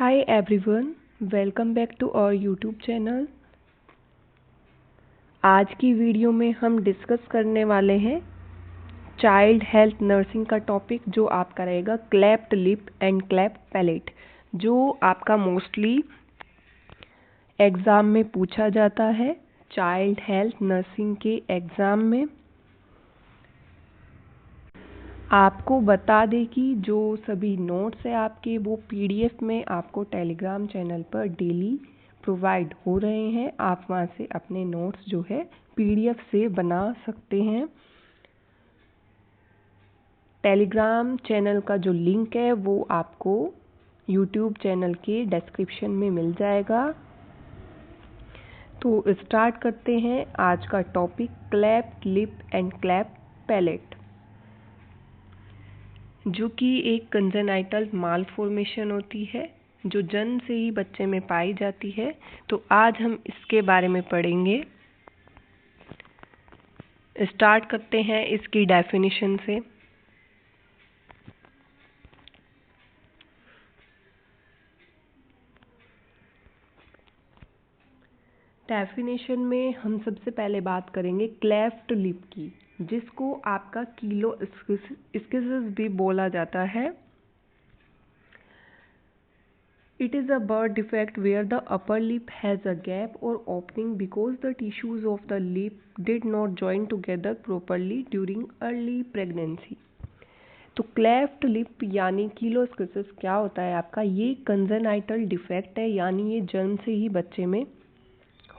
Hi everyone, welcome back to our YouTube channel. आज की video में हम डिस्कस करने वाले हैं चाइल्ड हेल्थ नर्सिंग का टॉपिक, जो आपका रहेगा cleft lip and cleft palette, जो आपका मोस्टली एग्ज़ाम में पूछा जाता है। चाइल्ड हेल्थ नर्सिंग के एग्ज़ाम में आपको बता दें कि जो सभी नोट्स है आपके, वो PDF में आपको टेलीग्राम चैनल पर डेली प्रोवाइड हो रहे हैं। आप वहां से अपने नोट्स जो है PDF से बना सकते हैं। टेलीग्राम चैनल का जो लिंक है वो आपको YouTube चैनल के डिस्क्रिप्शन में मिल जाएगा। तो स्टार्ट करते हैं आज का topic, cleft lip and cleft palette, जो कि एक कंजेनाइटल मालफॉर्मेशन होती है जो जन्म से ही बच्चे में पाई जाती है। तो आज हम इसके बारे में पढ़ेंगे। स्टार्ट करते हैं इसकी डेफिनेशन से। डेफिनेशन में हम सबसे पहले बात करेंगे क्लेफ्ट लिप की, जिसको आपका कीलोइस्किसिस भी बोला जाता है। It is a birth defect where the upper lip has a gap or opening because the tissues of the lip did not join together properly during early pregnancy। तो क्लेफ्ट लिप यानी कीलोइस्किसिस क्या होता है आपका? ये कंजेनाइटल डिफेक्ट है, यानी ये जन्म से ही बच्चे में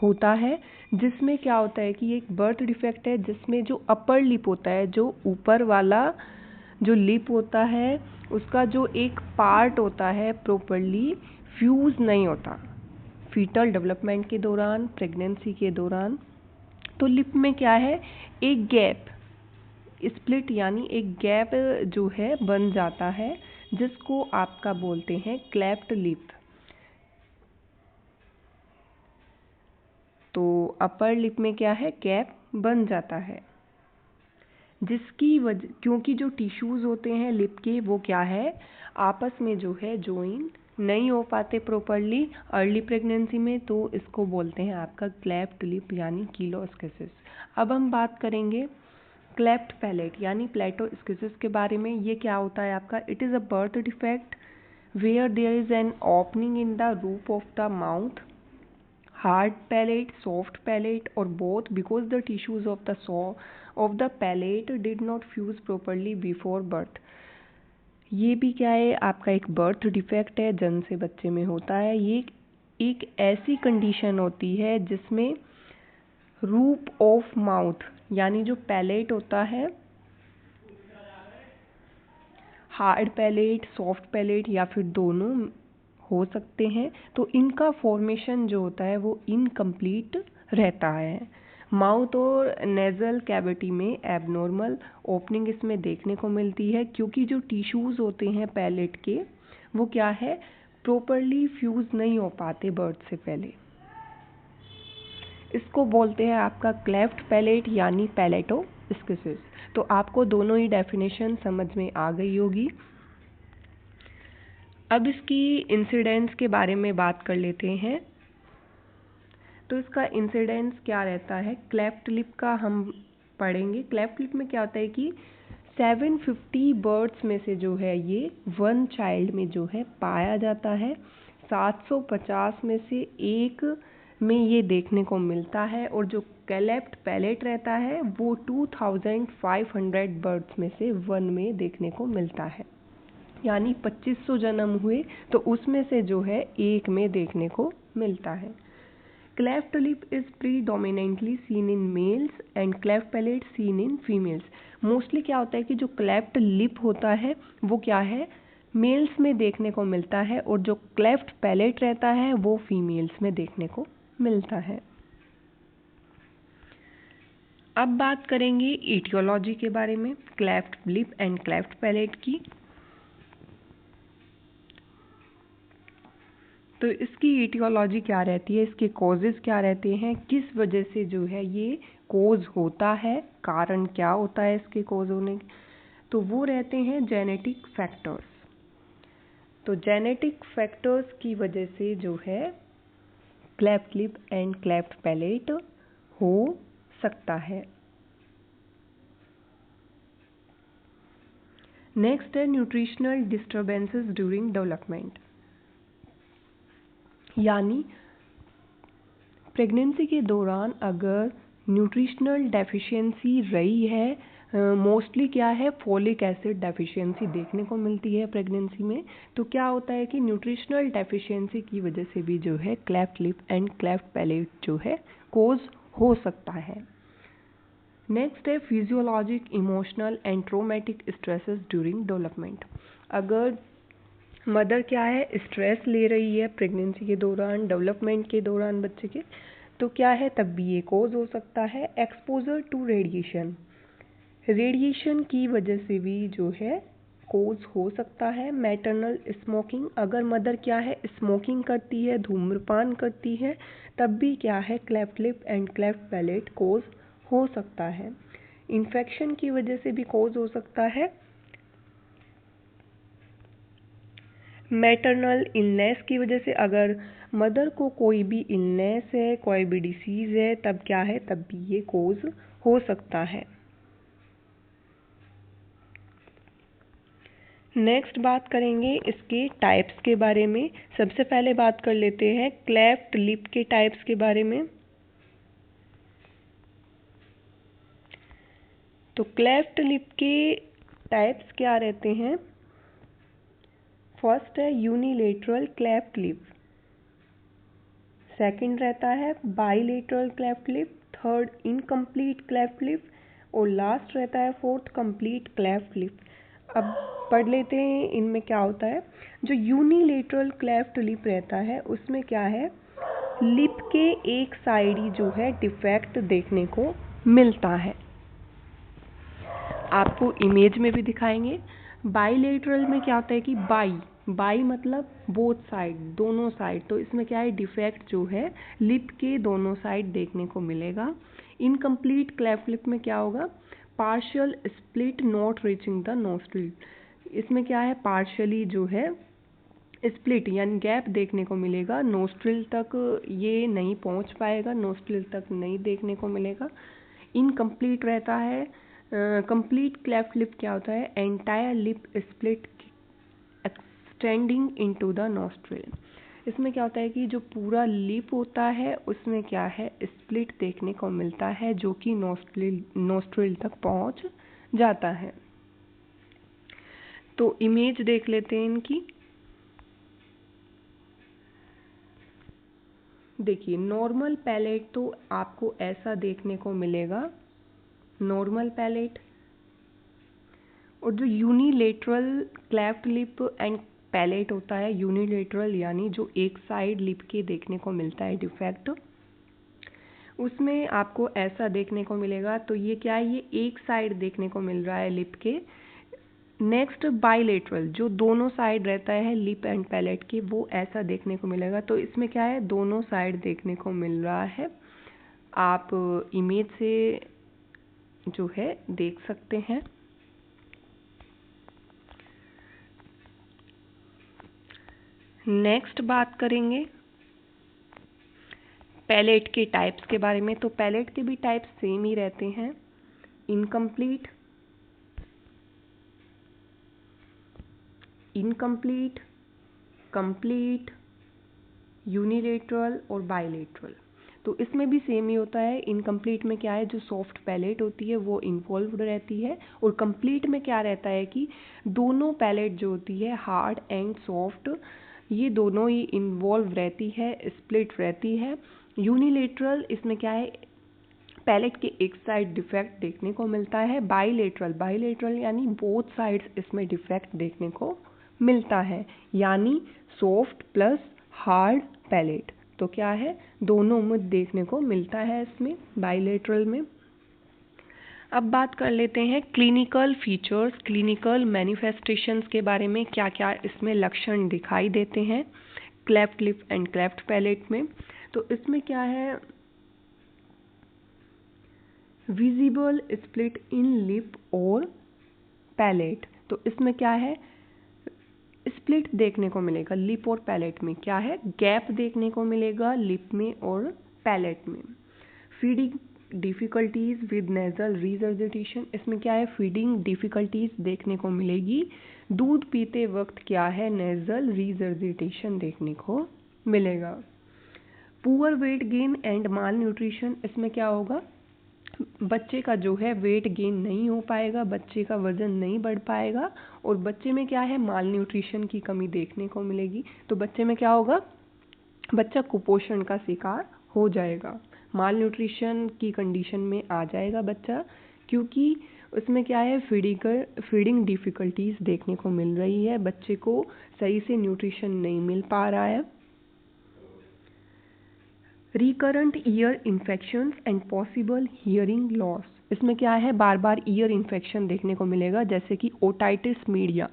होता है, जिसमें क्या होता है कि ये एक बर्थ डिफेक्ट है जिसमें जो अपर लिप होता है, जो ऊपर वाला जो लिप होता है, उसका जो एक पार्ट होता है प्रॉपरली फ्यूज नहीं होता फीटल डेवलपमेंट के दौरान, प्रेगनेंसी के दौरान। तो लिप में क्या है, एक गैप, स्प्लिट यानी एक गैप जो है बन जाता है, जिसको आपका बोलते हैं क्लेफ्ट लिप। तो अपर लिप में क्या है, गैप बन जाता है, जिसकी वजह, क्योंकि जो टिश्यूज़ होते हैं लिप के वो क्या है, आपस में जो है ज्वाइन नहीं हो पाते प्रॉपरली अर्ली प्रेगनेंसी में। तो इसको बोलते हैं आपका क्लेफ्ट लिप यानी कीलोइस्किसिस। अब हम बात करेंगे क्लेफ्ट पैलेट यानी प्लेटोइस्किसिस के बारे में। ये क्या होता है आपका? It is a birth defect where there is an opening in the roof of the mouth, hard palate, soft palate or both, because the tissues of the palate did not fuse properly before birth। ये भी क्या है आपका? एक birth defect है, जन्म से बच्चे में होता है। ये एक ऐसी कंडीशन होती है जिसमें रूफ ऑफ माउथ यानी जो पैलेट होता है, हार्ड पैलेट, सॉफ्ट पैलेट या फिर दोनों हो सकते हैं, तो इनका फॉर्मेशन जो होता है वो इनकम्प्लीट रहता है। माउथ और नेजल कैविटी में एबनॉर्मल ओपनिंग इसमें देखने को मिलती है, क्योंकि जो टिश्यूज़ होते हैं पैलेट के वो क्या है, प्रॉपरली फ्यूज नहीं हो पाते बर्थ से पहले। इसको बोलते हैं आपका क्लेफ्ट पैलेट यानी पैलेटोइस्किसिस। तो आपको दोनों ही डेफिनेशन समझ में आ गई होगी। अब इसकी इंसिडेंस के बारे में बात कर लेते हैं। तो इसका इंसिडेंस क्या रहता है, क्लेफ्ट लिप का हम पढ़ेंगे। क्लेफ्ट लिप में क्या होता है कि 750 बर्ड्स में से जो है ये 1 चाइल्ड में जो है पाया जाता है। 750 में से एक में ये देखने को मिलता है, और जो क्लेफ्ट पैलेट रहता है वो 2500 बर्ड्स में से 1 में देखने को मिलता है। यानी 2500 जन्म हुए तो उसमें से जो है एक में देखने को मिलता है। Cleft lip is predominantly seen in males and cleft palette seen in females. Mostly क्या होता है कि जो क्लेफ्ट लिप होता है वो क्या है, मेल्स में देखने को मिलता है, और जो क्लेफ्ट पैलेट रहता है वो फीमेल्स में देखने को मिलता है। अब बात करेंगे एटियोलॉजी के बारे में, cleft lip and cleft palette की। तो इसकी एटियोलॉजी क्या रहती है, इसके कॉजेज़ क्या रहते हैं, किस वजह से जो है ये कोज होता है, कारण क्या होता है इसके कोज होने के? तो वो रहते हैं जेनेटिक फैक्टर्स। तो जेनेटिक फैक्टर्स की वजह से जो है cleft lip and cleft palette हो सकता है। नेक्स्ट है न्यूट्रिशनल डिस्टर्बेंसेस ड्यूरिंग डेवलपमेंट, यानी प्रेगनेंसी के दौरान अगर न्यूट्रिशनल डेफिशिएंसी रही है, मोस्टली क्या है फोलिक एसिड डेफिशिएंसी देखने को मिलती है प्रेगनेंसी में, तो क्या होता है कि न्यूट्रिशनल डेफिशिएंसी की वजह से भी जो है cleft lip and cleft palette जो है कोज हो सकता है। नेक्स्ट है physiologic, emotional and traumatic stresses during development. अगर मदर क्या है स्ट्रेस ले रही है प्रेगनेंसी के दौरान, डेवलपमेंट के दौरान बच्चे के, तो क्या है तब भी ये कोज हो सकता है। एक्सपोजर टू रेडिएशन, रेडिएशन की वजह से भी जो है कोज हो सकता है। मैटरनल स्मोकिंग, अगर मदर क्या है स्मोकिंग करती है, धूम्रपान करती है, तब भी क्या है cleft lip and cleft palate cause हो सकता है। इन्फेक्शन की वजह से भी कोज हो सकता है। मैटरनल इलनेस की वजह से, अगर मदर को कोई भी इलनेस है, कोई भी डिसीज़ है, तब क्या है तब भी ये कोज हो सकता है। नेक्स्ट बात करेंगे इसके टाइप्स के बारे में। सबसे पहले बात कर लेते हैं क्लेफ्ट लिप के टाइप्स के बारे में। तो क्लेफ्ट लिप के टाइप्स क्या रहते हैं? फर्स्ट है यूनिलेटरल क्लेफ्ट लिप, सेकंड रहता है bilateral cleft lip, third incomplete cleft lip और लास्ट रहता है फोर्थ कंप्लीट क्लेफ्ट लिप। अब पढ़ लेते हैं इनमें क्या होता है। जो यूनिलेटरल क्लेफ्ट लिप रहता है उसमें क्या है, लिप के एक साइड ही जो है डिफेक्ट देखने को मिलता है। आपको इमेज में भी दिखाएंगे। बाइलेटरल में क्या होता है कि बाई मतलब बोथ साइड, दोनों साइड, तो इसमें क्या है डिफेक्ट जो है लिप के दोनों साइड देखने को मिलेगा। इनकम्प्लीट क्लेफ्ट लिप में क्या होगा, partial split not reaching the nostril, इसमें क्या है पार्शियली जो है स्प्लिट यानी गैप देखने को मिलेगा, नोस्ट्रिल तक ये नहीं पहुंच पाएगा, नोस्ट्रिल तक नहीं देखने को मिलेगा। इनकम्प्लीट रहता है। कंप्लीट क्लेफ्ट लिप क्या होता है, entire lip split extending into the nostril, इसमें क्या होता है कि जो पूरा लिप होता है उसमें क्या है स्प्लिट देखने को मिलता है जो कि नोस्ट्रिल तक पहुंच जाता है। तो इमेज देख लेते हैं इनकी। देखिए नॉर्मल पैलेट तो आपको ऐसा देखने को मिलेगा, नॉर्मल पैलेट। और जो unilateral cleft lip and palate होता है, यूनिलेटरल यानी जो एक साइड लिप के देखने को मिलता है डिफेक्ट, उसमें आपको ऐसा देखने को मिलेगा। तो ये क्या है, ये एक साइड देखने को मिल रहा है लिप के। नेक्स्ट बाइलेटरल, जो दोनों साइड रहता है लिप एंड पैलेट के, वो ऐसा देखने को मिलेगा। तो इसमें क्या है दोनों साइड देखने को मिल रहा है, आप इमेज से जो है देख सकते हैं। नेक्स्ट बात करेंगे पैलेट के टाइप्स के बारे में। तो पैलेट के भी टाइप्स सेम ही रहते हैं, इनकम्प्लीट, इनकम्प्लीट, कंप्लीट, यूनिलेटरल और बाइलेटरल। तो इसमें भी सेम ही होता है। इनकम्प्लीट में क्या है, जो सॉफ्ट पैलेट होती है वो इन्वॉल्व रहती है, और कंप्लीट में क्या रहता है कि दोनों पैलेट जो होती है हार्ड एंड सॉफ्ट, ये दोनों ही इन्वॉल्व रहती है, स्प्लिट रहती है। यूनिलेटरल, इसमें क्या है पैलेट के एक साइड डिफेक्ट देखने को मिलता है। बाइलेटरल, बाइलेटरल यानी बोथ साइड्स इसमें डिफेक्ट देखने को मिलता है, यानी सॉफ्ट प्लस हार्ड पैलेट। तो क्या है दोनों में देखने को मिलता है इसमें बाइलेटरल में। अब बात कर लेते हैं क्लिनिकल फीचर्स, क्लिनिकल मैनिफेस्टेशंस के बारे में, क्या क्या इसमें लक्षण दिखाई देते हैं cleft lip and cleft palette में। तो इसमें क्या है, विजिबल स्प्लिट इन लिप और पैलेट। तो इसमें क्या है स्प्लिट देखने को मिलेगा लिप और पैलेट में। क्या है? गैप देखने को मिलेगा लिप में और पैलेट में। फीडिंग डिफ़िकल्टीज विद नेजल रिजर्जिटेशन, इसमें क्या है? फीडिंग डिफ़िकल्टीज देखने को मिलेगी। दूध पीते वक्त क्या है? नेजल रिजर्जिटेशन देखने को मिलेगा। Poor weight gain and mall nutrition, इसमें क्या होगा? बच्चे का जो है वेट गेन नहीं हो पाएगा, बच्चे का वजन नहीं बढ़ पाएगा और बच्चे में क्या है? माल न्यूट्रिशन की कमी देखने को मिलेगी। तो बच्चे में क्या होगा? बच्चा कुपोषण का शिकार हो जाएगा, माल न्यूट्रिशन की कंडीशन में आ जाएगा बच्चा, क्योंकि उसमें क्या है? फीडिंग डिफ़िकल्टीज देखने को मिल रही है, बच्चे को सही से न्यूट्रिशन नहीं मिल पा रहा है। Recurrent year infections and possible hearing loss, इसमें क्या है? बार बार ईयर इन्फेक्शन देखने को मिलेगा, जैसे कि ओटाइटिस मीडिया।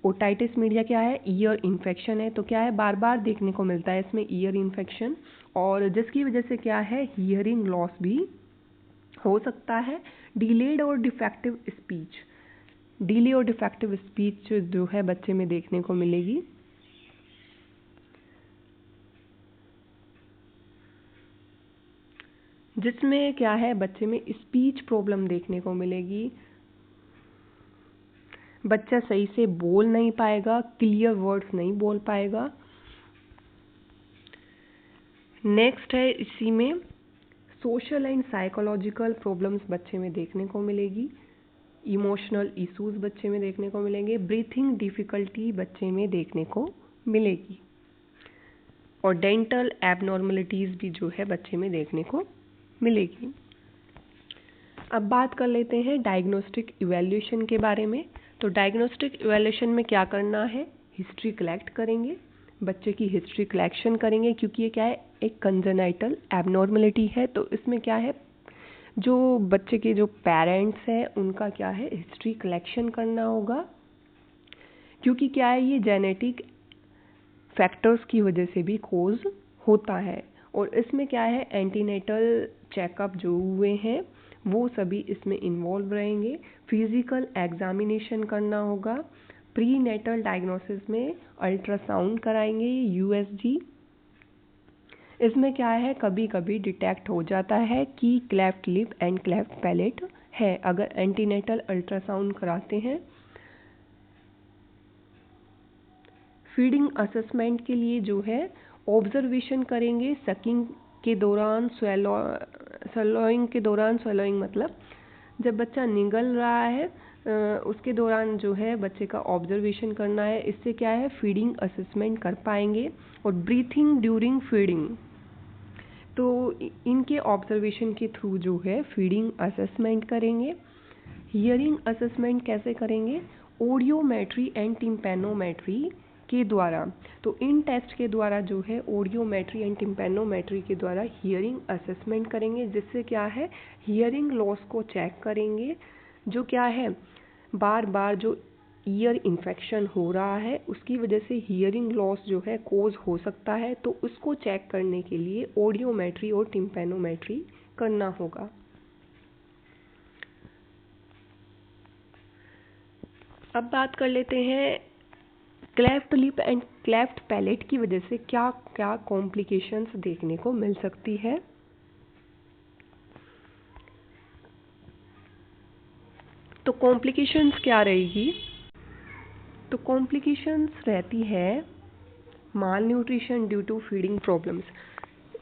ओटाइटिस मीडिया क्या है? ईयर इन्फेक्शन है, तो क्या है? बार बार देखने को मिलता है इसमें ईयर इन्फेक्शन, और जिसकी वजह से क्या है? हियरिंग लॉस भी हो सकता है। डिलेड और डिफेक्टिव स्पीच, डिले और डिफेक्टिव स्पीच जो है बच्चे में देखने को मिलेगी। जिसमें क्या है? बच्चे में स्पीच प्रॉब्लम देखने को मिलेगी, बच्चा सही से बोल नहीं पाएगा, क्लियर वर्ड्स नहीं बोल पाएगा। नेक्स्ट है इसी में सोशल एंड साइकोलॉजिकल प्रॉब्लम्स बच्चे में देखने को मिलेगी। इमोशनल इश्यूज बच्चे में देखने को मिलेंगे। ब्रीथिंग डिफ़िकल्टी बच्चे में देखने को मिलेगी और डेंटल एबनॉर्मलिटीज़ भी जो है बच्चे में देखने को मिलेगी। अब बात कर लेते हैं डायग्नोस्टिक इवैल्यूएशन के बारे में। तो डायग्नोस्टिक इवैल्यूएशन में क्या करना है? हिस्ट्री कलेक्ट करेंगे, बच्चे की हिस्ट्री कलेक्शन करेंगे, क्योंकि ये क्या है? एक कंजेनाइटल एबनॉर्मलिटी है, तो इसमें क्या है? जो बच्चे के जो पेरेंट्स हैं उनका क्या है? हिस्ट्री कलेक्शन करना होगा, क्योंकि क्या है? ये जेनेटिक फैक्टर्स की वजह से भी कोज होता है। और इसमें क्या है? एंटीनेटल चेकअप जो हुए हैं वो सभी इसमें इन्वॉल्व रहेंगे। फिजिकल एग्जामिनेशन करना होगा। प्री नेटल डायग्नोसिस में अल्ट्रासाउंड कराएंगे, यूएसजी। इसमें क्या है? कभी कभी डिटेक्ट हो जाता है कि cleft lip and cleft palette है, अगर एंटीनेटल अल्ट्रासाउंड कराते हैं। फीडिंग असेसमेंट के लिए जो है ऑब्जर्वेशन करेंगे, सकिंग के दौरान, स्वेलोइंग के दौरान। स्वेलोइंग मतलब जब बच्चा निगल रहा है उसके दौरान जो है बच्चे का ऑब्जर्वेशन करना है। इससे क्या है? फीडिंग असेसमेंट कर पाएंगे। और ब्रीथिंग ड्यूरिंग फीडिंग, तो इनके ऑब्जर्वेशन के थ्रू जो है फीडिंग असेसमेंट करेंगे। हियरिंग असेसमेंट कैसे करेंगे? ऑडियोमेट्री एंड टिम्पैनोमेट्री के द्वारा। तो इन टेस्ट के द्वारा जो है ऑडियोमेट्री एंड टिम्पैनोमेट्री के द्वारा हियरिंग असेसमेंट करेंगे, जिससे क्या है? हियरिंग लॉस को चेक करेंगे। जो क्या है? बार बार जो ईयर इन्फेक्शन हो रहा है उसकी वजह से हियरिंग लॉस जो है कोज हो सकता है, तो उसको चेक करने के लिए ऑडियोमेट्री और टिम्पैनोमेट्री करना होगा। अब बात कर लेते हैं cleft lip and cleft palette की वजह से क्या क्या कॉम्प्लिकेशंस देखने को मिल सकती है। तो कॉम्प्लिकेशंस क्या रहेगी? तो कॉम्प्लिकेशंस रहती है malnutrition due to feeding problems.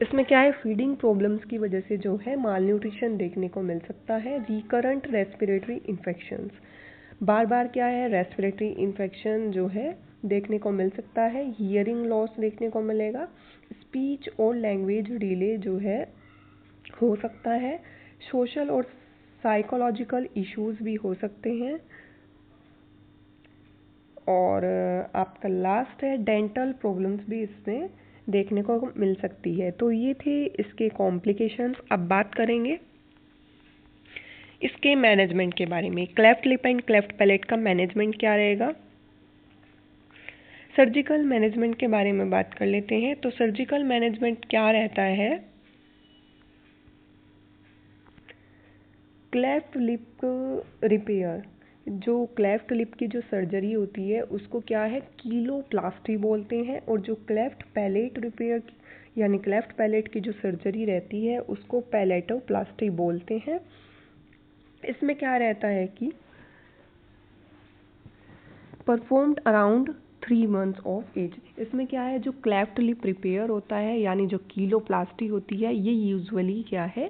इसमें क्या है? फीडिंग प्रॉब्लम्स की वजह से जो है माल न्यूट्रिशन देखने को मिल सकता है। रिकरेंट रेस्पिरेटरी इन्फेक्शंस, बार बार क्या है? रेस्पिरेटरी इन्फेक्शन जो है देखने को मिल सकता है। हियरिंग लॉस देखने को मिलेगा। स्पीच और लैंग्वेज डिले जो है हो सकता है। सोशल और साइकोलॉजिकल इश्यूज भी हो सकते हैं। और आपका लास्ट है डेंटल प्रॉब्लम्स भी इसमें देखने को मिल सकती है। तो ये थे इसके कॉम्प्लिकेशंस। अब बात करेंगे इसके मैनेजमेंट के बारे में। Cleft lip and cleft palette का मैनेजमेंट क्या रहेगा? सर्जिकल मैनेजमेंट के बारे में बात कर लेते हैं। तो सर्जिकल मैनेजमेंट क्या रहता है? क्लेफ्ट लिप रिपेयर, जो क्लेफ्ट लिप की जो सर्जरी होती है उसको क्या है, कीलोप्लास्टी बोलते हैं, और जो क्लेफ्ट पैलेट रिपेयर यानी क्लेफ्ट पैलेट की जो सर्जरी रहती है उसको पैलेटोप्लास्टी बोलते हैं। इसमें क्या रहता है कि performed around 3 months of age. इसमें क्या है, जो क्लेफ्ट लिप रिपेयर होता है यानी जो कीलोप्लास्टी होती है ये यूजुअली क्या है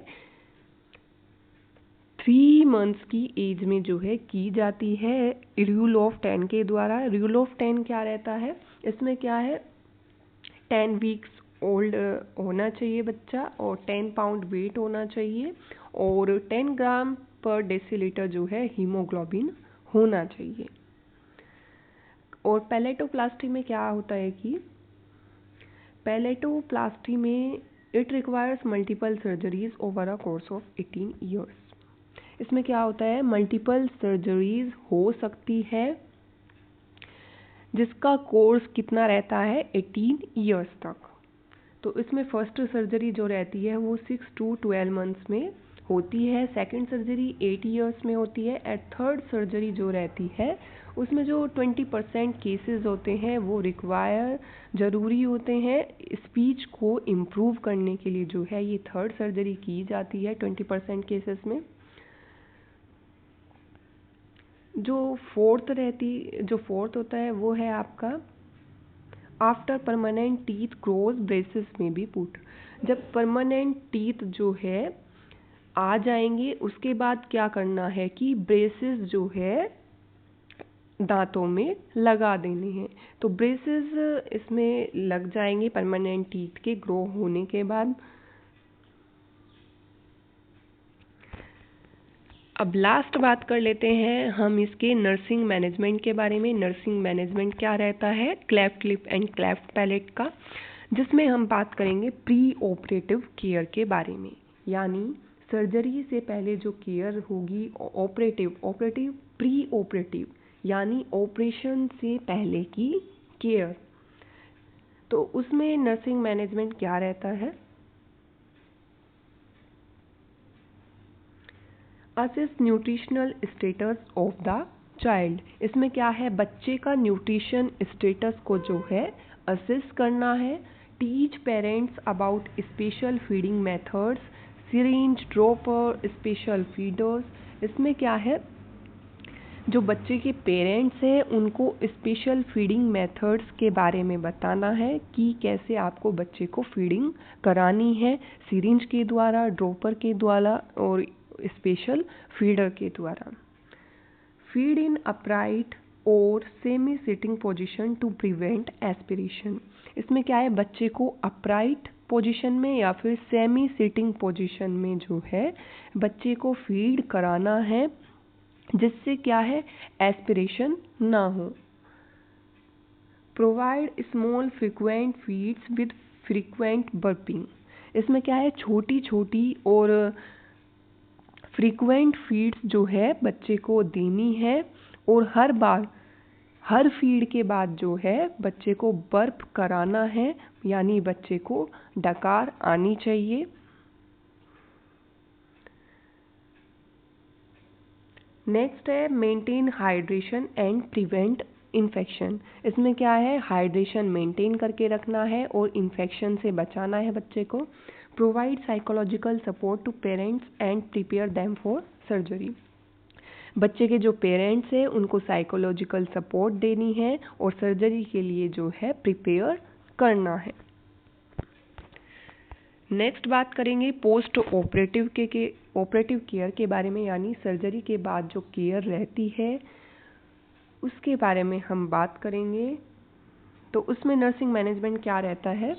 3 मंथ्स की एज में जो है की जाती है रूल ऑफ 10 के द्वारा। रूल ऑफ 10 क्या रहता है, इसमें क्या है 10 वीक्स ओल्ड होना चाहिए बच्चा और 10 पाउंड वेट होना चाहिए और 10 ग्राम पर डेसीलीटर जो है हीमोग्लोबिन होना चाहिए। और पैलेटोप्लास्टी में क्या होता है कि पैलेटोप्लास्टी में it requires multiple surgeries over a course of 18 years. इसमें क्या होता है, मल्टीपल सर्जरीज हो सकती है जिसका कोर्स कितना रहता है 18 ईयर्स तक। तो इसमें फर्स्ट सर्जरी जो रहती है वो 6 to 12 मंथ्स में होती है, सेकंड सर्जरी 8 ईयर्स में होती है, एंड थर्ड सर्जरी जो रहती है उसमें जो 20% केसेस होते हैं वो रिक्वायर ज़रूरी होते हैं स्पीच को इम्प्रूव करने के लिए जो है ये थर्ड सर्जरी की जाती है 20% केसेस में। जो फोर्थ होता है वो है आपका after permanent teeth grows braces में बी पुट। जब परमानेंट टीथ जो है आ जाएंगे उसके बाद क्या करना है कि ब्रेसेस जो है दांतों में लगा देने हैं। तो ब्रेसेस इसमें लग जाएंगे परमानेंट टीथ के ग्रो होने के बाद। अब लास्ट बात कर लेते हैं हम इसके नर्सिंग मैनेजमेंट के बारे में। नर्सिंग मैनेजमेंट क्या रहता है cleft lip and cleft palette का, जिसमें हम बात करेंगे प्री ऑपरेटिव केयर के बारे में, यानी सर्जरी से पहले जो केयर होगी ऑपरेटिव प्री ऑपरेटिव यानी ऑपरेशन से पहले की केयर। तो उसमें नर्सिंग मैनेजमेंट क्या रहता है, assess nutritional status of the child. इसमें क्या है बच्चे का न्यूट्रिशन स्टेटस को जो है असेस करना है। Teach parents about special feeding methods, syringe dropper, special feeders. इसमें क्या है जो बच्चे के पेरेंट्स हैं उनको स्पेशल फीडिंग मेथड्स के बारे में बताना है कि कैसे आपको बच्चे को फीडिंग करानी है, सिरिंज के द्वारा, ड्रॉपर के द्वारा और स्पेशल फीडर के द्वारा। फीड इन अपराइट और semi sitting position to prevent aspiration. इसमें क्या है बच्चे को अपराइट पोजीशन में या फिर सेमी सिटिंग पोजीशन में जो है बच्चे को फीड कराना है जिससे क्या है एस्पिरेशन ना हो। Provide small frequent feeds with frequent burping. इसमें क्या है छोटी छोटी और फ्रीक्वेंट फीड्स जो है बच्चे को देनी है और हर फीड के बाद जो है बच्चे को बर्प कराना है, यानी बच्चे को डकार आनी चाहिए। नेक्स्ट है maintain hydration and prevent infection. इसमें क्या है हाइड्रेशन मेंटेन करके रखना है और इन्फेक्शन से बचाना है बच्चे को। Provide psychological support to parents and prepare them for surgery. बच्चे के जो पेरेंट्स हैं उनको साइकोलॉजिकल सपोर्ट देनी है और सर्जरी के लिए जो है प्रिपेयर करना है। नेक्स्ट बात करेंगे पोस्ट ऑपरेटिव ऑपरेटिव केयर के बारे में, यानी सर्जरी के बाद जो केयर रहती है उसके बारे में हम बात करेंगे। तो उसमें नर्सिंग मैनेजमेंट क्या रहता है,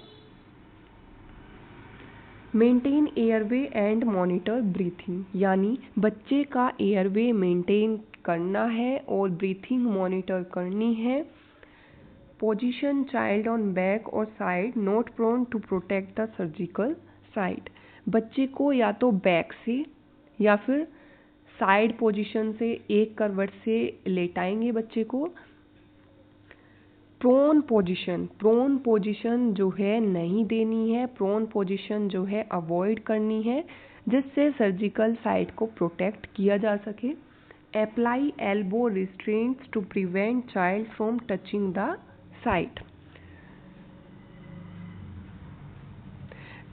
maintain airway and monitor breathing, यानी बच्चे का एयरवे मेंटेन करना है और ब्रीथिंग मॉनिटर करनी है। पोजीशन चाइल्ड ऑन बैक और side not prone to protect the surgical side. बच्चे को या तो बैक से या फिर साइड पोजीशन से एक करवट से लेटाएंगे बच्चे को। प्रोन पोजीशन जो है नहीं देनी है, प्रोन पोजीशन जो है अवॉइड करनी है जिससे सर्जिकल साइड को प्रोटेक्ट किया जा सके। Apply elbow restraints to prevent child from touching the site.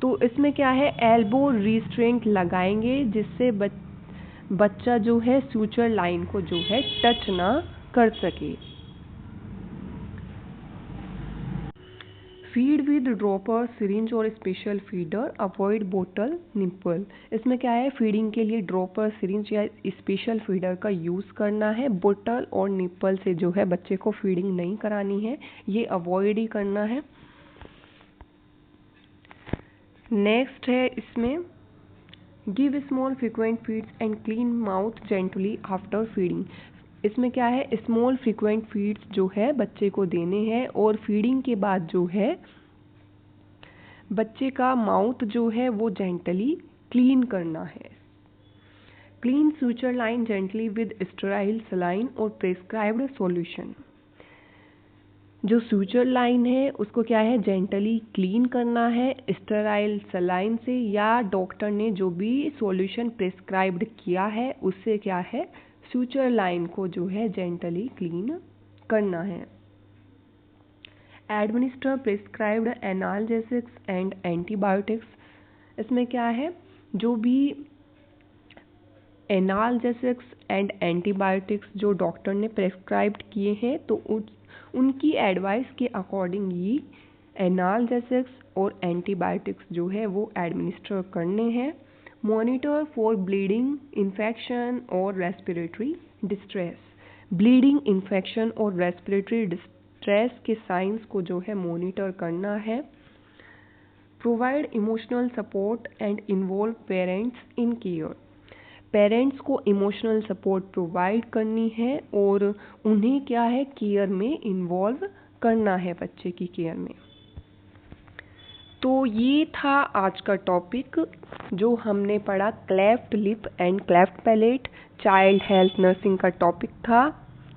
तो इसमें क्या है, एल्बो रिस्ट्रेंट लगाएंगे जिससे बच्चा जो है सूचर लाइन को जो है टच ना कर सके। फीड विद ड्रॉपर, सिरिंज और स्पेशल फीडर, अवॉइड बोतल निप्पल। इसमें क्या है, फीडिंग के लिए ड्रॉपर, सिरिंज या स्पेशल फीडर का यूज़ करना है। बोतल और निप्पल से जो है बच्चे को फीडिंग नहीं करानी है, ये अवॉइड ही करना है। नेक्स्ट है इसमें give small frequent feeds and clean mouth gently after feeding. इसमें क्या है, स्मॉल फ्रीक्वेंट फीड्स जो है बच्चे को देने हैं और फीडिंग के बाद जो है बच्चे का माउथ जो है वो जेंटली क्लीन करना है। Clean suture line gently with sterile saline और प्रेस्क्राइब्ड सॉल्यूशन। जो सूचर लाइन है उसको क्या है, जेंटली क्लीन करना है स्टेराइल सलाइन से, या डॉक्टर ने जो भी सॉल्यूशन प्रेस्क्राइब्ड किया है उससे क्या है, सूचर लाइन को जो है जेंटली क्लीन करना है। Administer prescribed analgesics and antibiotics. इसमें क्या है, जो भी एनाल्जेसिक्स एंड एंटीबायोटिक्स जो डॉक्टर ने प्रेस्क्राइब्ड किए हैं तो उनकी एडवाइस के अकॉर्डिंग ही एनाल्जेसिक्स और एंटीबायोटिक्स जो है वो एडमिनिस्टर करने हैं। मॉनिटर फॉर ब्लीडिंग, इन्फेक्शन और रेस्पिरेटरी डिस्ट्रेस। ब्लीडिंग, इन्फेक्शन और रेस्पिरेटरी डिस्ट्रेस के साइंस को जो है मॉनिटर करना है। Provide emotional support and involve parents in care. Parents को इमोशनल सपोर्ट प्रोवाइड करनी है और उन्हें क्या है, केयर में इन्वॉल्व करना है, बच्चे की केयर में। तो ये था आज का टॉपिक जो हमने पढ़ा, cleft lip and cleft palette, child health nursing का टॉपिक था,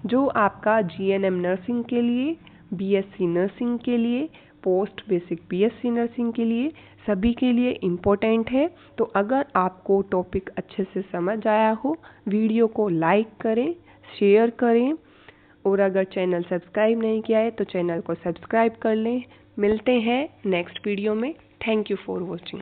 जो आपका जीएनएम नर्सिंग के लिए, बीएससी नर्सिंग के लिए, पोस्ट बेसिक बीएससी नर्सिंग के लिए, सभी के लिए इम्पोर्टेंट है। तो अगर आपको टॉपिक अच्छे से समझ आया हो, वीडियो को लाइक करें, शेयर करें, और अगर चैनल सब्सक्राइब नहीं किया है तो चैनल को सब्सक्राइब कर लें। मिलते हैं नेक्स्ट वीडियो में। Thank you for watching.